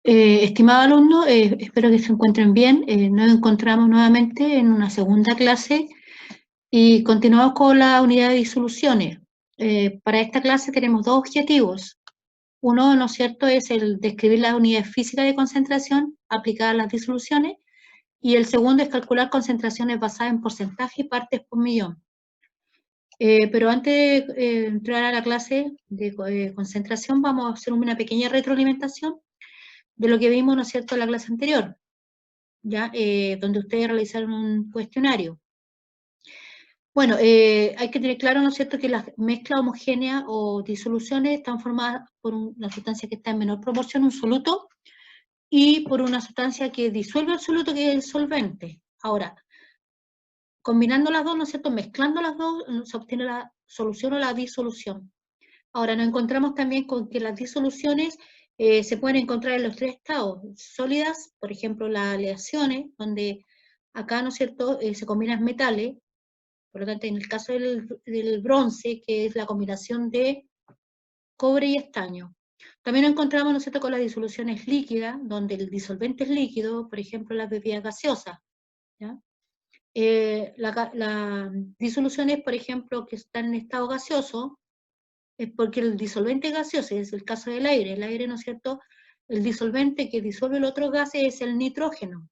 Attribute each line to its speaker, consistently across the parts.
Speaker 1: Estimado alumno, espero que se encuentren bien. Nos encontramos nuevamente en una segunda clase y continuamos con la unidad de disoluciones. Para esta clase tenemos dos objetivos. Uno, ¿no es cierto?, es el describir las unidades físicas de concentración aplicadas a las disoluciones, y el segundo es calcular concentraciones basadas en porcentaje y partes por millón. Pero antes de entrar a la clase de concentración, vamos a hacer una pequeña retroalimentación de lo que vimos, ¿no es cierto?, en la clase anterior, ¿ya? Donde ustedes realizaron un cuestionario. Bueno, hay que tener claro, ¿no es cierto?, que las mezclas homogéneas o disoluciones están formadas por una sustancia que está en menor proporción, un soluto, y por una sustancia que disuelve el soluto, que es el solvente. Ahora, combinando las dos, ¿no es cierto?, mezclando las dos, se obtiene la solución o la disolución. Ahora, nos encontramos también con que las disoluciones se pueden encontrar en los tres estados: sólidas, por ejemplo, las aleaciones, donde acá, ¿no es cierto?, se combinan metales. Por lo tanto, en el caso del bronce, que es la combinación de cobre y estaño. También nos encontramos, ¿no es cierto?, con las disoluciones líquidas, donde el disolvente es líquido, por ejemplo, las bebidas gaseosas, ¿ya? Las disoluciones, por ejemplo, que están en estado gaseoso, es porque el disolvente gaseoso, es el caso del aire. El aire, ¿no es cierto?, el disolvente que disuelve los otros gases es el nitrógeno.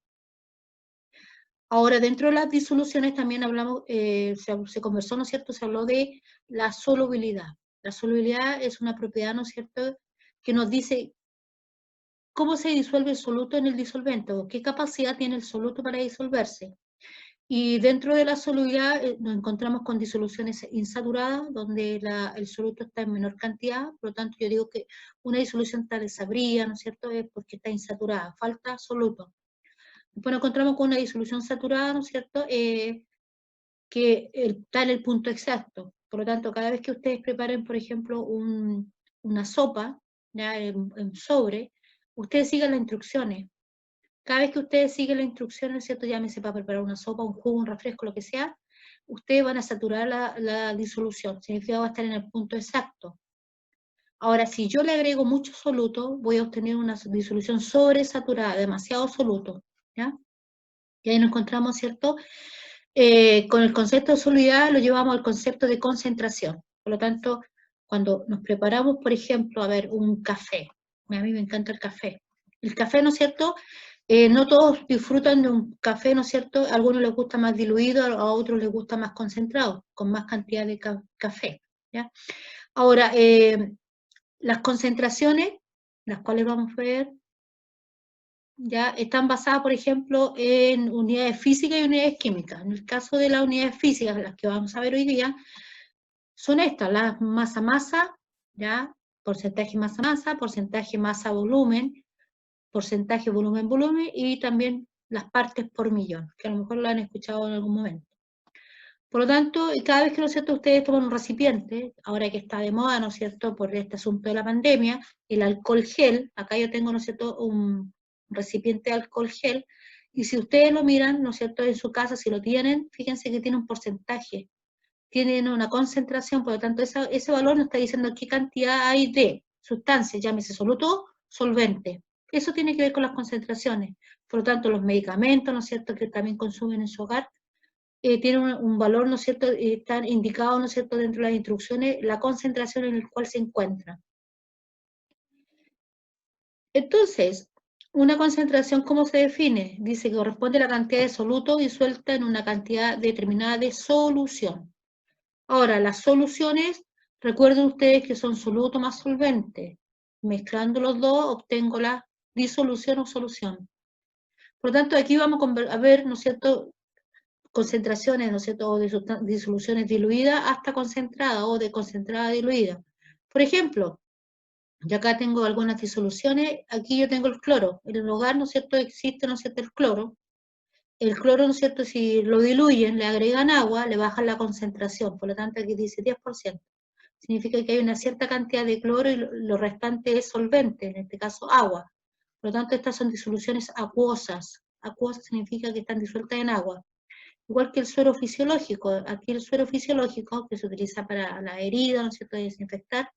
Speaker 1: Ahora, dentro de las disoluciones también hablamos, se conversó, ¿no es cierto?, se habló de la solubilidad. La solubilidad es una propiedad, ¿no es cierto?, que nos dice cómo se disuelve el soluto en el disolvente, o qué capacidad tiene el soluto para disolverse. Y dentro de la solubilidad nos encontramos con disoluciones insaturadas, donde el soluto está en menor cantidad. Por lo tanto, yo digo que una disolución está desabrida, ¿no es cierto?, es porque está insaturada, falta soluto. Después nos encontramos con una disolución saturada, ¿no es cierto?, que está en el punto exacto. Por lo tanto, cada vez que ustedes preparen, por ejemplo, una sopa, ya en sobre, ustedes sigan las instrucciones. Cada vez que ustedes siguen las instrucciones, ¿cierto?, llámese para preparar una sopa, un jugo, un refresco, lo que sea, ustedes van a saturar la disolución, significa que va a estar en el punto exacto. Ahora, si yo le agrego mucho soluto, voy a obtener una disolución sobresaturada, demasiado soluto, ¿ya? Y ahí nos encontramos, ¿cierto?, con el concepto de solubilidad lo llevamos al concepto de concentración. Por lo tanto, cuando nos preparamos, por ejemplo, a ver, un café, a mí me encanta el café. El café, ¿no es cierto?, no todos disfrutan de un café, ¿no es cierto?, a algunos les gusta más diluido, a otros les gusta más concentrado, con más cantidad de café, ¿ya? Ahora, las concentraciones, las cuales vamos a ver, ya están basadas, por ejemplo, en unidades físicas y unidades químicas. En el caso de las unidades físicas, las que vamos a ver hoy día, son estas: la masa-masa, ¿ya?, porcentaje masa-masa, porcentaje masa-volumen, porcentaje volumen-volumen, y también las partes por millón, que a lo mejor lo han escuchado en algún momento. Por lo tanto, cada vez que, ¿no es cierto?, ustedes toman un recipiente, ahora que está de moda, ¿no es cierto?, por este asunto de la pandemia, el alcohol gel, acá yo tengo, ¿no es cierto?, un recipiente de alcohol gel, y si ustedes lo miran, ¿no es cierto?, en su casa, si lo tienen, fíjense que tiene un porcentaje, tienen una concentración. Por lo tanto, ese valor nos está diciendo qué cantidad hay de sustancia, llámese soluto, solvente. Eso tiene que ver con las concentraciones. Por lo tanto, los medicamentos, ¿no es cierto?, que también consumen en su hogar, tienen un valor, ¿no es cierto?, están indicados, ¿no es cierto?, dentro de las instrucciones, la concentración en la cual se encuentra. Entonces, una concentración, ¿cómo se define? Dice que corresponde a la cantidad de soluto disuelta en una cantidad determinada de solución. Ahora, las soluciones, recuerden ustedes que son soluto más solvente. Mezclando los dos, obtengo la disolución o solución. Por lo tanto, aquí vamos a ver, ¿no es cierto?, concentraciones, ¿no es cierto?, o de disoluciones diluidas hasta concentradas, o de concentrada a diluida. Por ejemplo, yo acá tengo algunas disoluciones. Aquí yo tengo el cloro. En el hogar, ¿no es cierto?, existe, ¿no es cierto?, el cloro. El cloro, ¿no es cierto?, si lo diluyen, le agregan agua, le bajan la concentración. Por lo tanto, aquí dice 10%. Significa que hay una cierta cantidad de cloro y lo restante es solvente, en este caso agua. Por lo tanto, estas son disoluciones acuosas. Acuosas significa que están disueltas en agua. Igual que el suero fisiológico. Aquí el suero fisiológico, que se utiliza para la herida, ¿no es cierto?, de desinfectar,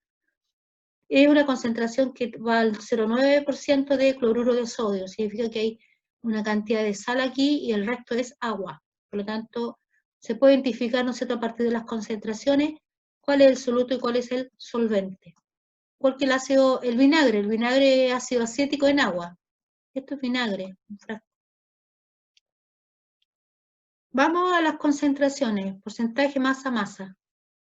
Speaker 1: es una concentración que va al 0,9% de cloruro de sodio, significa que hay una cantidad de sal aquí y el resto es agua. Por lo tanto, se puede identificar, ¿no es cierto?, a partir de las concentraciones, cuál es el soluto y cuál es el solvente. Porque el vinagre es ácido acético en agua. Esto es vinagre, un frasco. Vamos a las concentraciones, porcentaje masa-masa.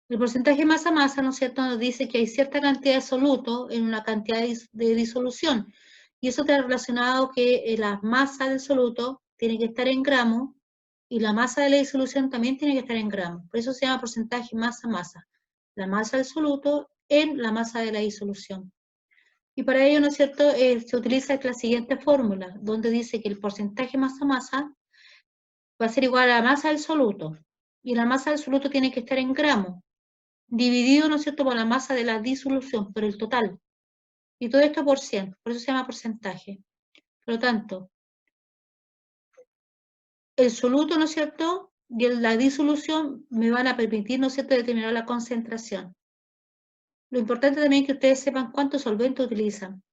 Speaker 1: El porcentaje masa-masa, ¿no es cierto?, nos dice que hay cierta cantidad de soluto en una cantidad de disolución. Y eso está relacionado que la masa del soluto tiene que estar en gramos y la masa de la disolución también tiene que estar en gramos. Por eso se llama porcentaje masa-masa. La masa del soluto en la masa de la disolución. Y para ello, ¿no es cierto?, se utiliza la siguiente fórmula, donde dice que el porcentaje masa-masa va a ser igual a la masa del soluto. Y la masa del soluto tiene que estar en gramos, dividido, ¿no es cierto?, por la masa de la disolución, por el total. Y todo esto por 100, por eso se llama porcentaje. Por lo tanto, el soluto, ¿no es cierto?, y la disolución me van a permitir, ¿no es cierto?, determinar la concentración. Lo importante también es que ustedes sepan cuántos solventes utilizan.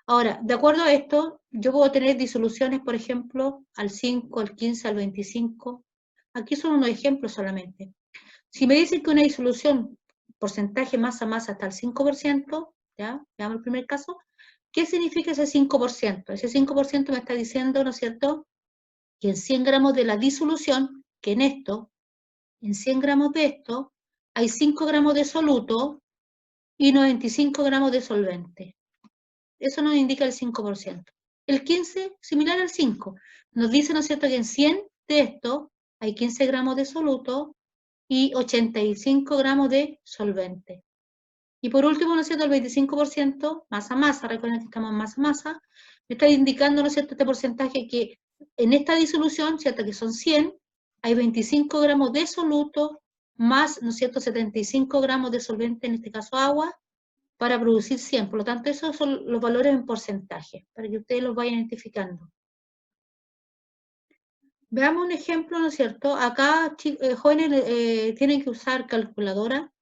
Speaker 1: Ahora, de acuerdo a esto, yo puedo tener disoluciones, por ejemplo, al 5, al 15, al 25. Aquí son unos ejemplos solamente. Si me dicen que una disolución, porcentaje masa-masa hasta el 5%, ¿ya? Veamos el primer caso. ¿Qué significa ese 5%? Ese 5% me está diciendo, ¿no es cierto?, que en 100 gramos de la disolución, que en 100 gramos de esto, hay 5 gramos de soluto y 95 gramos de solvente. Eso nos indica el 5%. El 15, similar al 5. Nos dice, ¿no es cierto?, que en 100 de esto hay 15 gramos de soluto y 85 gramos de solvente. Y por último, ¿no es cierto?, el 25%, masa-masa, recuerden que estamos en masa-masa, me está indicando, ¿no es cierto?, este porcentaje que en esta disolución, ¿cierto?, que son 100, hay 25 gramos de soluto más, ¿no es cierto?, 75 gramos de solvente, en este caso agua, para producir 100. Por lo tanto, esos son los valores en porcentaje, para que ustedes los vayan identificando. Veamos un ejemplo, ¿no es cierto? Acá, jóvenes, tienen que usar calculadora.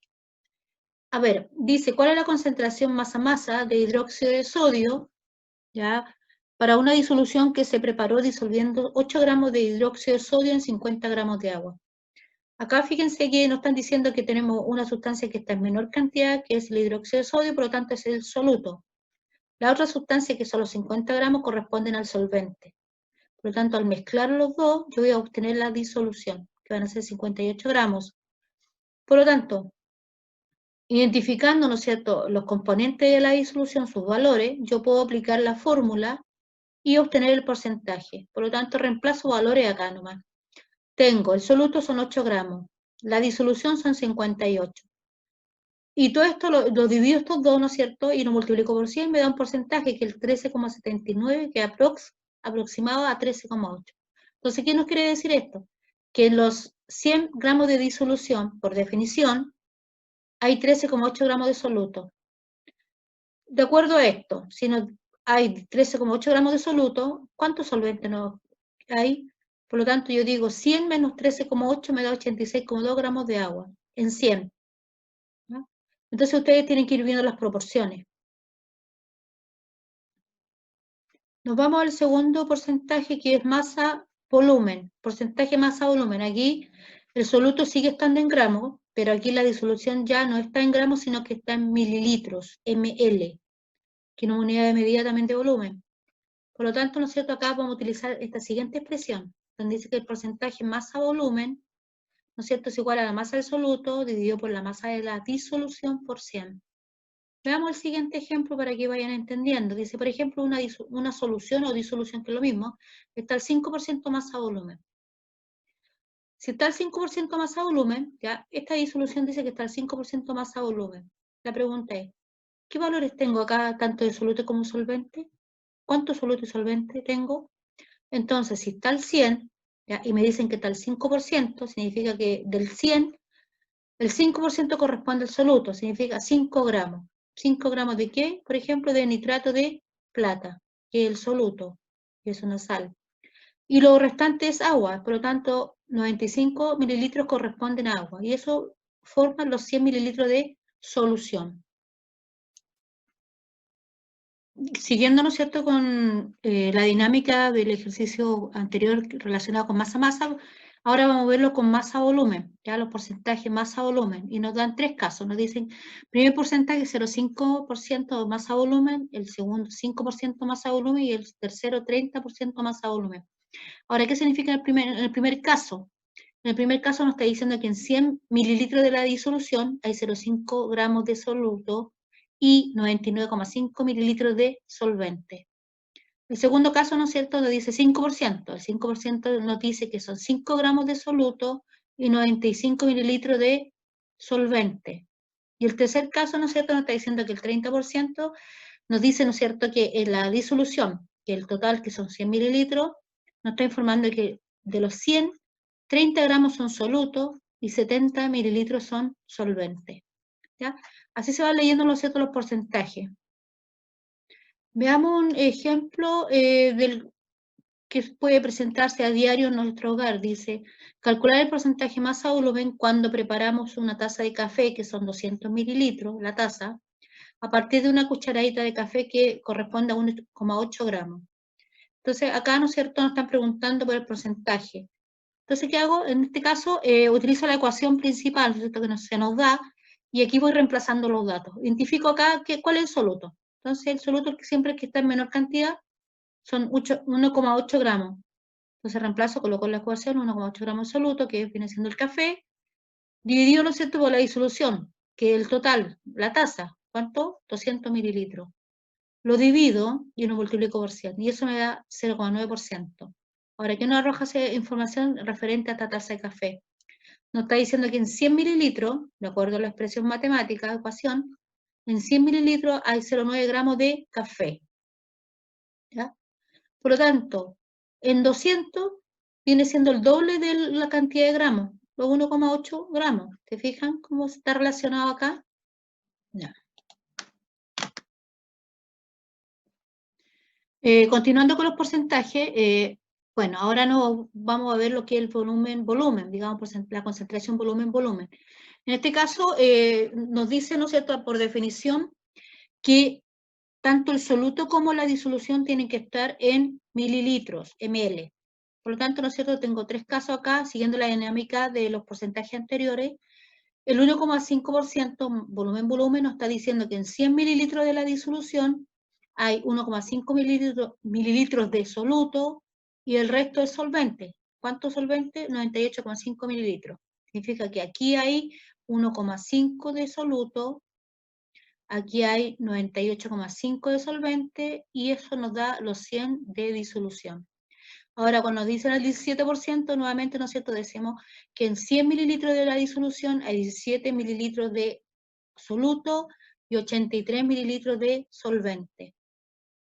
Speaker 1: A ver, dice, ¿cuál es la concentración masa-masa de hidróxido de sodio, ya, para una disolución que se preparó disolviendo 8 gramos de hidróxido de sodio en 50 gramos de agua? Acá fíjense que nos están diciendo que tenemos una sustancia que está en menor cantidad, que es el hidróxido de sodio, por lo tanto es el soluto. La otra sustancia, que son los 50 gramos, corresponden al solvente. Por lo tanto, al mezclar los dos, yo voy a obtener la disolución, que van a ser 58 gramos. Por lo tanto, identificando, ¿no es cierto?, los componentes de la disolución, sus valores, yo puedo aplicar la fórmula y obtener el porcentaje. Por lo tanto, reemplazo valores acá nomás. Tengo, el soluto son 8 gramos, la disolución son 58. Y todo esto lo divido estos dos, ¿no es cierto?, y lo multiplico por 100, me da un porcentaje que es el 13,79, que aproximado a 13,8. Entonces, ¿qué nos quiere decir esto? Que en los 100 gramos de disolución, por definición, hay 13,8 gramos de soluto. De acuerdo a esto, si hay 13,8 gramos de soluto, ¿cuántos solventes hay? Por lo tanto, yo digo 100 menos 13,8 me da 86,2 gramos de agua, en 100. ¿no? Entonces ustedes tienen que ir viendo las proporciones. Nos vamos al segundo porcentaje, que es masa-volumen. Porcentaje masa-volumen. Aquí el soluto sigue estando en gramos, pero aquí la disolución ya no está en gramos, sino que está en mililitros, ml, que es una unidad de medida también de volumen. Por lo tanto, ¿no es cierto?, acá vamos a utilizar esta siguiente expresión, donde dice que el porcentaje masa-volumen, ¿no es cierto?, es igual a la masa del soluto dividido por la masa de la disolución por 100. Veamos el siguiente ejemplo para que vayan entendiendo. Dice, por ejemplo, una solución o disolución, que es lo mismo, está al 5% masa-volumen. Si está al 5% masa-volumen, ya, esta disolución dice que está al 5% masa-volumen. La pregunta es, ¿qué valores tengo acá, tanto de soluto como solvente? ¿Cuánto soluto y solvente tengo? Entonces, si está al 100, ¿ya?, y me dicen que está al 5%, significa que del 100, el 5% corresponde al soluto, significa 5 gramos. 5 gramos de qué? Por ejemplo, de nitrato de plata, que es el soluto, que es una sal. Y lo restante es agua, por lo tanto, 95 mililitros corresponden a agua, y eso forma los 100 mililitros de solución. siguiendo, ¿no es cierto?, con la dinámica del ejercicio anterior relacionado con masa-masa, ahora vamos a verlo con masa-volumen, ya los porcentajes masa-volumen, y nos dan tres casos, nos dicen, primer porcentaje 0,5% masa-volumen, el segundo 5% masa-volumen y el tercero 30% masa-volumen. Ahora, ¿qué significa en el primer caso? En el primer caso nos está diciendo que en 100 mililitros de la disolución hay 0,5 gramos de soluto y 99,5 mililitros de solvente. El segundo caso, ¿no es cierto?, nos dice 5%. El 5% nos dice que son 5 gramos de soluto y 95 mililitros de solvente. Y el tercer caso, ¿no es cierto?, nos está diciendo que el 30% nos dice, ¿no es cierto?, que en la disolución, que el total, que son 100 mililitros, nos está informando que de los 100, 30 gramos son solutos y 70 mililitros son solventes. ¿Ya? Así se van leyendo, ¿no es cierto?, los porcentajes. Veamos un ejemplo del que puede presentarse a diario en nuestro hogar. Dice, calcular el porcentaje masa-volumen cuando preparamos una taza de café, que son 200 mililitros, la taza, a partir de una cucharadita de café que corresponde a 1,8 gramos. Entonces, acá, ¿no es cierto?, nos están preguntando por el porcentaje. Entonces, ¿qué hago? En este caso, utilizo la ecuación principal, ¿cierto?, que se nos da, y aquí voy reemplazando los datos. Identifico acá cuál es el soluto. Entonces, el soluto siempre que está en menor cantidad son 1,8 gramos. Entonces, reemplazo, coloco en la ecuación 1,8 gramos de soluto, que viene siendo el café, dividido, ¿no es cierto?, por la disolución, que es el total, la taza. ¿Cuánto? 200 mililitros. Lo divido y lo multiplico por 100, y eso me da 0,9%. Ahora, ¿qué nos arroja esa información referente a esta taza de café? Nos está diciendo que en 100 mililitros, de acuerdo a la expresión matemática, ecuación, en 100 mililitros hay 0,9 gramos de café. ¿Ya? Por lo tanto, en 200 viene siendo el doble de la cantidad de gramos, los 1,8 gramos. ¿Te fijan cómo está relacionado acá? Ya. Continuando con los porcentajes, bueno, ahora vamos a ver lo que es el volumen, digamos, la concentración volumen. En este caso, nos dice, ¿no es cierto?, por definición, que tanto el soluto como la disolución tienen que estar en mililitros, ml. Por lo tanto, ¿no es cierto?, tengo tres casos acá, siguiendo la dinámica de los porcentajes anteriores. El 1,5% volumen nos está diciendo que en 100 mililitros de la disolución hay 1,5 mililitros de soluto y el resto es solvente. ¿Cuánto solvente? 98,5 mililitros. Significa que aquí hay 1,5 de soluto, aquí hay 98,5 de solvente y eso nos da los 100 de disolución. Ahora, cuando nos dicen el 17%, nuevamente, ¿no es cierto?, decimos que en 100 mililitros de la disolución hay 17 mililitros de soluto y 83 mililitros de solvente.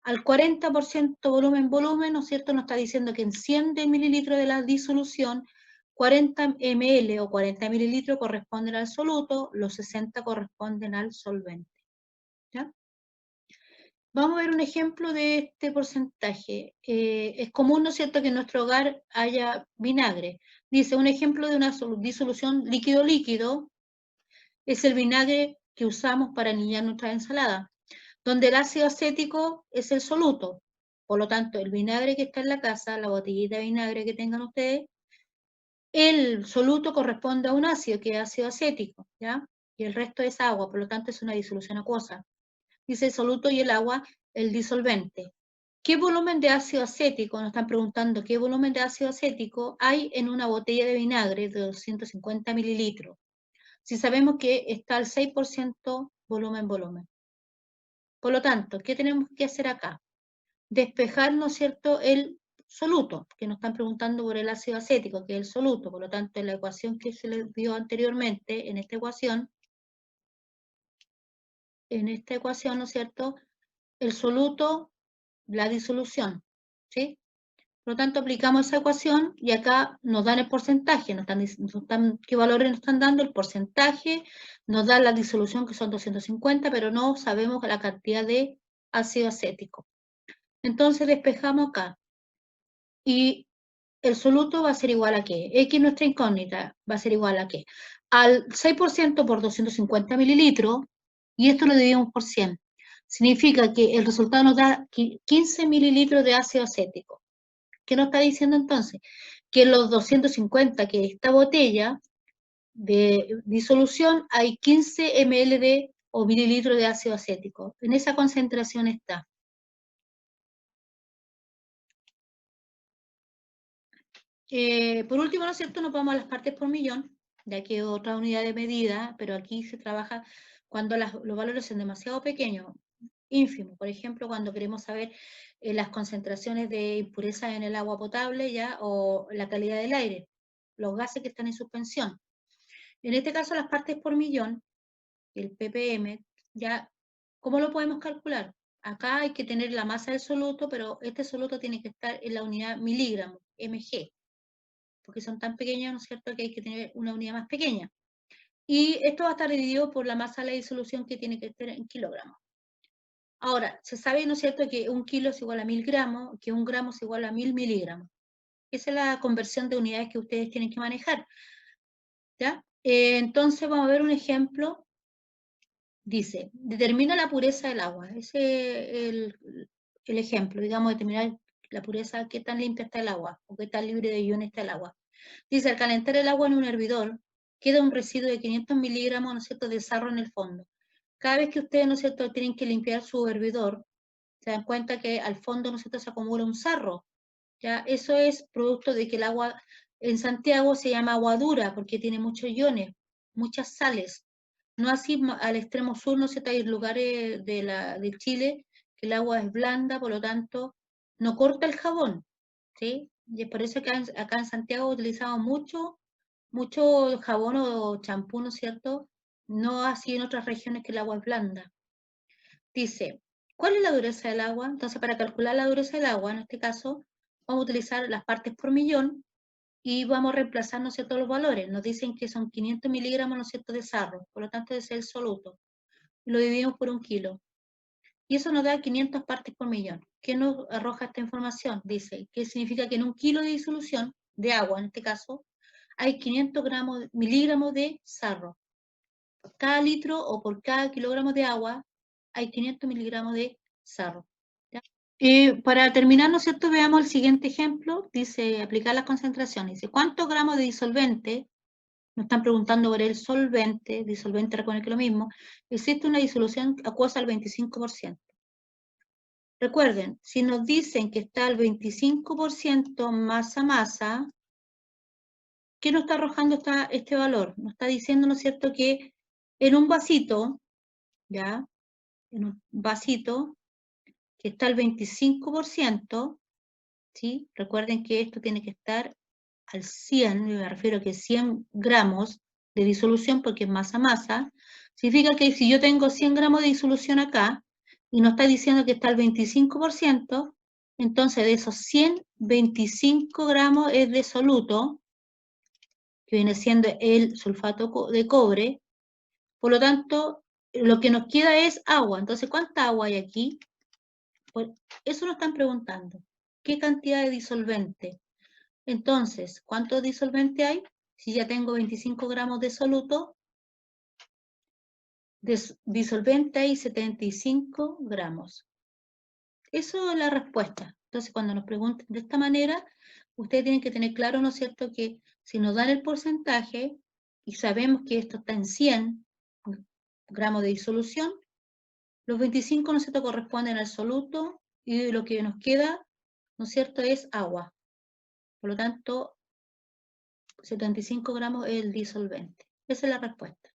Speaker 1: Al 40% volumen, ¿no es cierto?, nos está diciendo que en 100 mililitros de la disolución, 40 ml o 40 mililitros corresponden al soluto, los 60 corresponden al solvente. ¿Ya? Vamos a ver un ejemplo de este porcentaje. Es común, ¿no es cierto?, que en nuestro hogar haya vinagre. Dice, un ejemplo de una disolución líquido-líquido es el vinagre que usamos para aniñar nuestra ensalada, donde el ácido acético es el soluto. Por lo tanto, el vinagre que está en la casa, la botellita de vinagre que tengan ustedes, el soluto corresponde a un ácido, que es ácido acético, ¿ya? Y el resto es agua, por lo tanto es una disolución acuosa. Dice el soluto y el agua, el disolvente. ¿Qué volumen de ácido acético? Nos están preguntando qué volumen de ácido acético hay en una botella de vinagre de 250 mililitros. Si sabemos que está al 6% volumen. Por lo tanto, ¿qué tenemos que hacer acá? Despejar, ¿no es cierto?, el soluto, que nos están preguntando por el ácido acético, que es el soluto. Por lo tanto, en la ecuación que se les dio anteriormente, en esta ecuación, ¿no es cierto?, el soluto, la disolución, ¿sí? Por lo tanto, aplicamos esa ecuación y acá nos dan el porcentaje, qué valores nos están dando, el porcentaje, nos da la disolución que son 250, pero no sabemos la cantidad de ácido acético. Entonces despejamos acá. Y el soluto va a ser igual a ¿qué? X, nuestra incógnita, va a ser igual a ¿qué? Al 6% por 250 mililitros, y esto lo dividimos por 100. significa que el resultado nos da 15 mililitros de ácido acético. ¿Qué nos está diciendo entonces? Que en los 250 que esta botella de disolución hay 15 ml o mililitros de ácido acético. En esa concentración está. Por último, ¿no es cierto?, nos vamos a las partes por millón, ya que es otra unidad de medida, pero aquí se trabaja cuando los valores son demasiado pequeños, ínfimos. Por ejemplo, cuando queremos saber las concentraciones de impurezas en el agua potable, ya, o la calidad del aire, los gases que están en suspensión. En este caso, las partes por millón, el ppm, ya, ¿cómo lo podemos calcular? Acá hay que tener la masa del soluto, pero este soluto tiene que estar en la unidad miligramo, mg, porque son tan pequeños, ¿no es cierto?, que hay que tener una unidad más pequeña. Y esto va a estar dividido por la masa de la disolución, que tiene que estar en kilogramos. Ahora, se sabe, ¿no es cierto?, que 1 kilo es igual a 1000 gramos, que 1 gramo es igual a 1000 miligramos. Esa es la conversión de unidades que ustedes tienen que manejar, ¿ya? Entonces vamos a ver un ejemplo. Dice, determina la pureza del agua. Ese es el ejemplo, digamos, determinar la pureza, qué tan limpia está el agua, o qué tan libre de iones está el agua. Dice, al calentar el agua en un hervidor, queda un residuo de 500 miligramos, ¿no es cierto?, de sarro en el fondo. Cada vez que ustedes, ¿no es cierto?, tienen que limpiar su hervidor, se dan cuenta que al fondo, ¿no es cierto?, se acumula un sarro. ¿Ya? Eso es producto de que el agua en Santiago se llama agua dura, porque tiene muchos iones, muchas sales. No así al extremo sur, ¿no es cierto?, hay lugares de Chile que el agua es blanda, por lo tanto, no corta el jabón, ¿sí? Y es por eso que acá en Santiago utilizamos mucho jabón o champú, ¿no es cierto? No así en otras regiones que el agua es blanda. Dice, ¿cuál es la dureza del agua? Entonces, para calcular la dureza del agua, en este caso, vamos a utilizar las partes por millón y vamos a reemplazar, ¿no es cierto?, los valores. Nos dicen que son 500 miligramos, ¿no es cierto?, de sarro, por lo tanto, ese es el soluto. Lo dividimos por 1 kilo. Y eso nos da 500 partes por millón. ¿Qué nos arroja esta información? Dice que significa que en 1 kilo de disolución, de agua en este caso, hay 500 miligramos de sarro. Por cada litro o por cada kilogramo de agua hay 500 miligramos de sarro. ¿Ya? Para terminar, ¿no es cierto?, veamos el siguiente ejemplo. Dice, aplicar las concentraciones. Dice, ¿cuántos gramos de disolvente? Nos están preguntando por el solvente. Disolvente, recuerden que es lo mismo. Existe una disolución acuosa al 25%. Recuerden, si nos dicen que está al 25% masa-masa, ¿qué nos está arrojando este valor? Nos está diciendo, ¿no es cierto?, que en un vasito, ¿ya?, en un vasito que está al 25%, ¿sí? Recuerden que esto tiene que estar al 100, me refiero a que 100 gramos de disolución, porque es masa-masa, significa que si yo tengo 100 gramos de disolución acá, y nos está diciendo que está al 25%, entonces de esos 100, 25 gramos es de soluto, que viene siendo el sulfato de cobre. Por lo tanto, lo que nos queda es agua. Entonces, ¿cuánta agua hay aquí? Pues eso nos están preguntando. ¿Qué cantidad de disolvente? Entonces, ¿cuánto disolvente hay? Si ya tengo 25 gramos de soluto, de disolvente hay 75 gramos. Eso es la respuesta. Entonces, cuando nos pregunten de esta manera, ustedes tienen que tener claro, ¿no es cierto?, que si nos dan el porcentaje y sabemos que esto está en 100 gramos de disolución, los 25, ¿no es cierto?, corresponden al soluto y lo que nos queda, ¿no es cierto?, es agua. Por lo tanto, 75 gramos es el disolvente. Esa es la respuesta.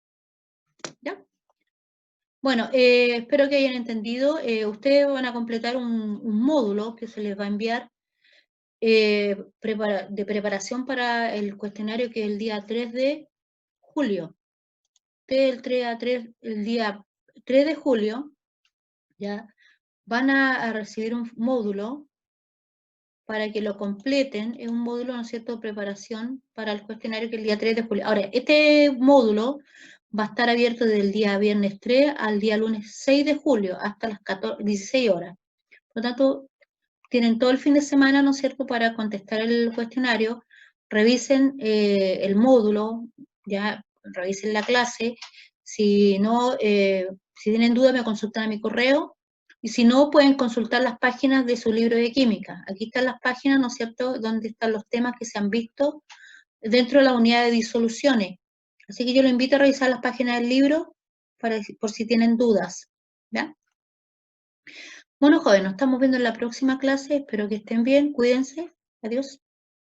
Speaker 1: ¿Ya? Bueno, espero que hayan entendido. Ustedes van a completar un módulo que se les va a enviar de preparación para el cuestionario, que es el día 3 de julio. Ustedes el día 3 de julio, ¿ya?, van a recibir un módulo para que lo completen. Es un módulo, ¿no es cierto?, de preparación para el cuestionario, que es el día 3 de julio. Ahora, este módulo va a estar abierto desde el día viernes 3 al día lunes 6 de julio, hasta las 16 horas. Por lo tanto, tienen todo el fin de semana, ¿no es cierto?, para contestar el cuestionario. Revisen el módulo, ya, revisen la clase. Si no, si tienen duda, me consultan a mi correo, Y si no, pueden consultar las páginas de su libro de química. Aquí están las páginas, ¿no es cierto?, donde están los temas que se han visto dentro de la unidad de disoluciones. Así que yo lo invito a revisar las páginas del libro por si tienen dudas. ¿Ya? Bueno, jóvenes, nos estamos viendo en la próxima clase. Espero que estén bien. Cuídense. Adiós.